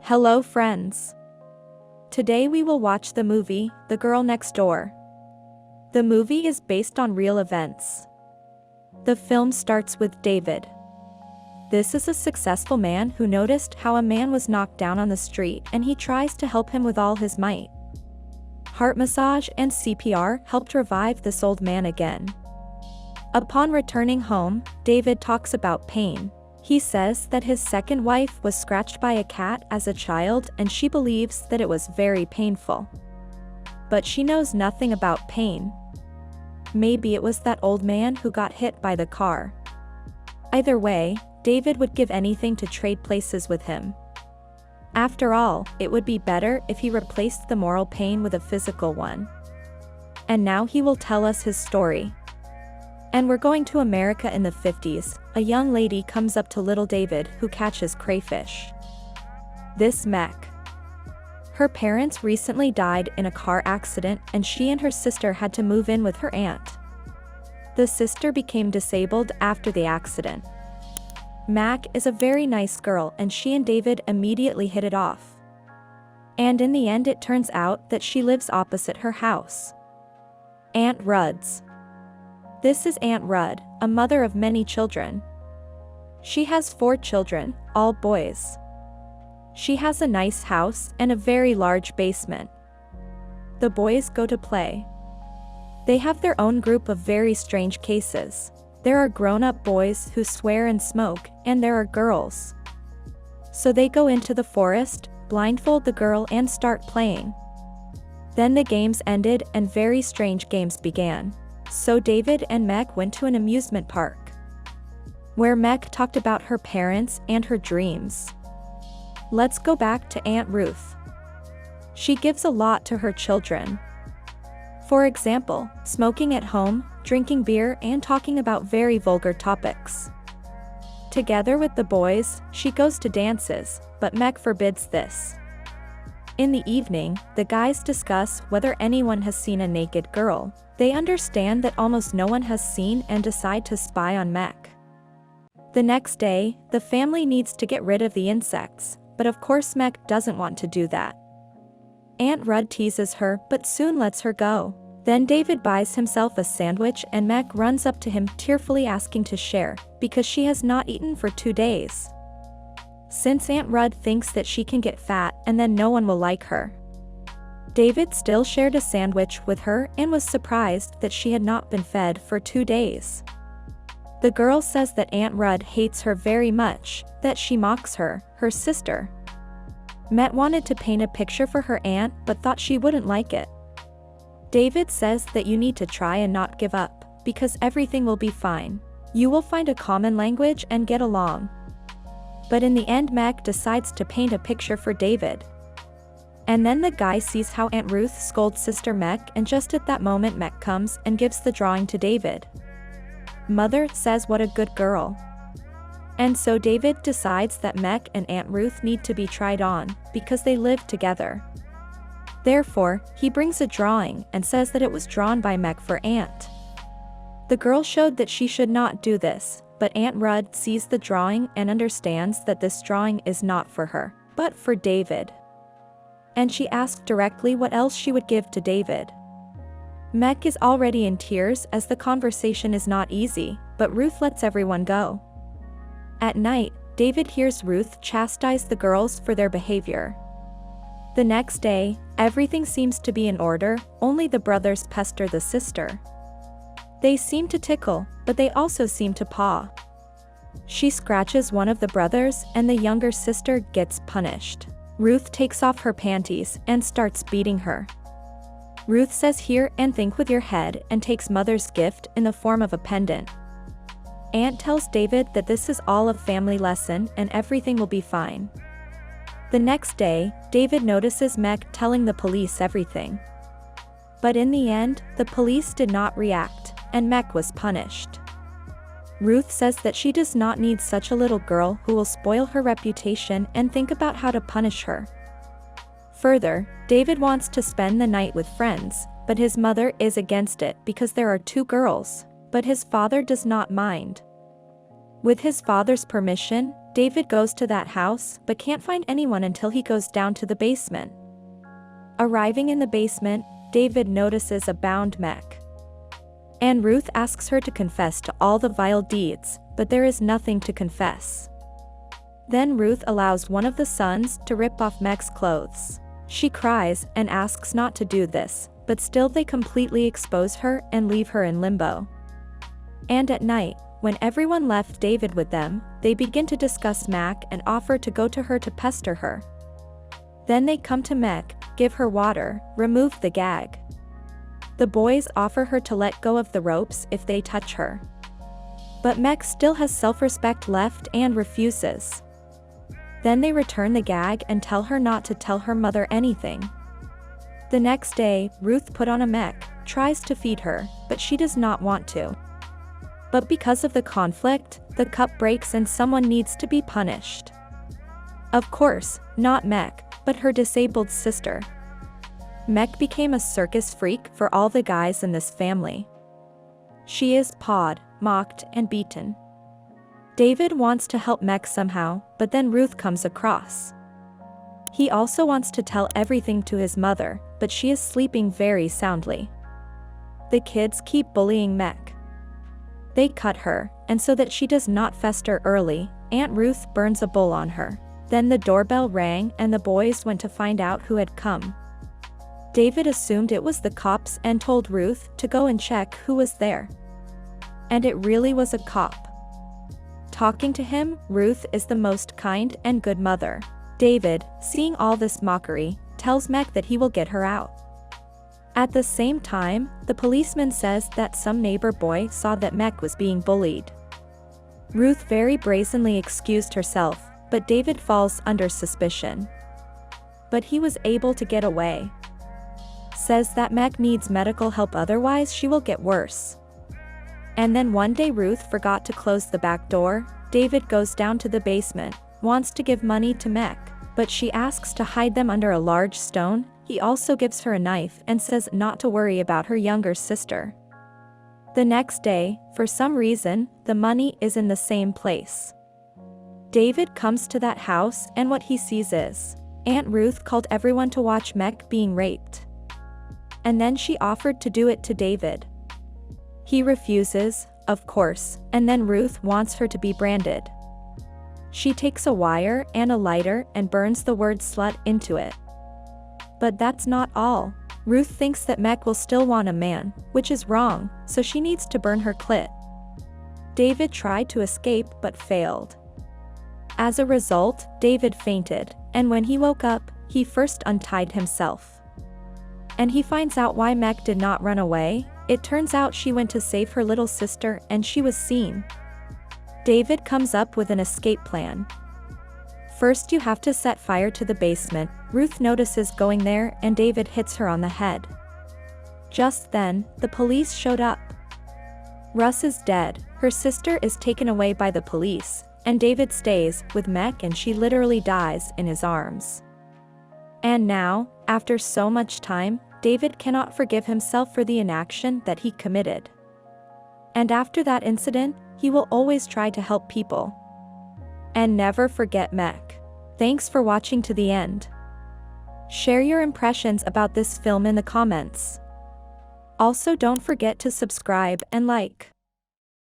Hello friends. Today we will watch the movie, The Girl Next Door. The movie is based on real events. The film starts with David. This is a successful man who noticed how a man was knocked down on the street and he tries to help him with all his might. Heart massage and CPR helped revive this old man again. Upon returning home, David talks about pain. He says that his second wife was scratched by a cat as a child and she believes that it was very painful. But she knows nothing about pain. Maybe it was that old man who got hit by the car. Either way, David would give anything to trade places with him. After all, it would be better if he replaced the moral pain with a physical one. And now he will tell us his story. And we're going to America in the 50s. A young lady comes up to little David who catches crayfish. This Mech. Her parents recently died in a car accident and she and her sister had to move in with her aunt. The sister became disabled after the accident. Mac is a very nice girl and she and David immediately hit it off. And in the end it turns out that she lives opposite her house. Aunt Rudd's. This is Aunt Rudd, a mother of many children. She has 4 children, all boys. She has a nice house and a very large basement. The boys go to play. They have their own group of very strange cases. There are grown-up boys who swear and smoke, and there are girls. So they go into the forest, blindfold the girl and start playing. Then the games ended and very strange games began. So David and Meg went to an amusement park, where Meg talked about her parents and her dreams. Let's go back to Aunt Ruth. She gives a lot to her children. For example, smoking at home, drinking beer and talking about very vulgar topics. Together with the boys, she goes to dances, but Meg forbids this. In the evening, the guys discuss whether anyone has seen a naked girl. They understand that almost no one has seen and decide to spy on Meg. The next day, the family needs to get rid of the insects, but of course Meg doesn't want to do that. Aunt Rudd teases her but soon lets her go. Then David buys himself a sandwich and Meg runs up to him tearfully asking to share, because she has not eaten for 2 days. Since Aunt Rudd thinks that she can get fat and then no one will like her. David still shared a sandwich with her and was surprised that she had not been fed for 2 days. The girl says that Aunt Rudd hates her very much, that she mocks her, her sister. Met wanted to paint a picture for her aunt but thought she wouldn't like it. David says that you need to try and not give up, because everything will be fine. You will find a common language and get along. But in the end Meg decides to paint a picture for David. And then the guy sees how Aunt Ruth scolds Sister Meg and just at that moment Meg comes and gives the drawing to David. Mother says what a good girl. And so David decides that Meg and Aunt Ruth need to be tried on, because they live together. Therefore, he brings a drawing and says that it was drawn by Meg for Aunt. The girl showed that she should not do this, but Aunt Rudd sees the drawing and understands that this drawing is not for her, but for David. And she asked directly what else she would give to David. Meg is already in tears as the conversation is not easy, but Ruth lets everyone go. At night, David hears Ruth chastise the girls for their behavior. The next day, everything seems to be in order, only the brothers pester the sister. They seem to tickle, but they also seem to paw. She scratches one of the brothers and the younger sister gets punished. Ruth takes off her panties and starts beating her. Ruth says hear and think with your head and takes mother's gift in the form of a pendant. Aunt tells David that this is all a family lesson and everything will be fine. The next day, David notices Meg telling the police everything. But in the end, the police did not react, and Meg was punished. Ruth says that she does not need such a little girl who will spoil her reputation and think about how to punish her. Further, David wants to spend the night with friends, but his mother is against it because there are 2 girls, but his father does not mind. With his father's permission, David goes to that house but can't find anyone until he goes down to the basement. Arriving in the basement, David notices a bound Mech. And Ruth asks her to confess to all the vile deeds, but there is nothing to confess. Then Ruth allows one of the sons to rip off Mech's clothes. She cries and asks not to do this, but still they completely expose her and leave her in limbo. And at night, when everyone left David with them, they begin to discuss Mac and offer to go to her to pester her. Then they come to Mech, give her water, remove the gag. The boys offer her to let go of the ropes if they touch her. But Mech still has self-respect left and refuses. Then they return the gag and tell her not to tell her mother anything. The next day, Ruth put on a Mech, tries to feed her, but she does not want to. But because of the conflict, the cup breaks and someone needs to be punished. Of course, not Mech, but her disabled sister. Mech became a circus freak for all the guys in this family. She is pawed, mocked, and beaten. David wants to help Mech somehow, but then Ruth comes across. He also wants to tell everything to his mother, but she is sleeping very soundly. The kids keep bullying Mech. They cut her, and so that she does not fester early, Aunt Ruth burns a bowl on her. Then the doorbell rang and the boys went to find out who had come. David assumed it was the cops and told Ruth to go and check who was there. And it really was a cop. Talking to him, Ruth is the most kind and good mother. David, seeing all this mockery, tells Mech that he will get her out. At the same time, the policeman says that some neighbor boy saw that Mech was being bullied. Ruth very brazenly excused herself, but David falls under suspicion. But he was able to get away. Says that Mech needs medical help otherwise she will get worse. And then one day Ruth forgot to close the back door. David goes down to the basement, wants to give money to Mech, but she asks to hide them under a large stone. He also gives her a knife and says not to worry about her younger sister. The next day, for some reason, the money is in the same place. David comes to that house and what he sees is Aunt Ruth called everyone to watch Mech being raped. And then she offered to do it to David. He refuses, of course, and then Ruth wants her to be branded. She takes a wire and a lighter and burns the word slut into it. But that's not all. Ruth thinks that Mech will still want a man, which is wrong, so she needs to burn her clit. David tried to escape but failed. As a result, David fainted, and when he woke up, he first untied himself. And he finds out why Mech did not run away. It turns out she went to save her little sister and she was seen. David comes up with an escape plan. First you have to set fire to the basement. Ruth notices going there and David hits her on the head. Just then, the police showed up. Russ is dead, her sister is taken away by the police, and David stays with Mech and she literally dies in his arms. And now, after so much time, David cannot forgive himself for the inaction that he committed. And after that incident, he will always try to help people. And never forget Mech. Thanks for watching to the end. Share your impressions about this film in the comments. Also don't forget to subscribe and like.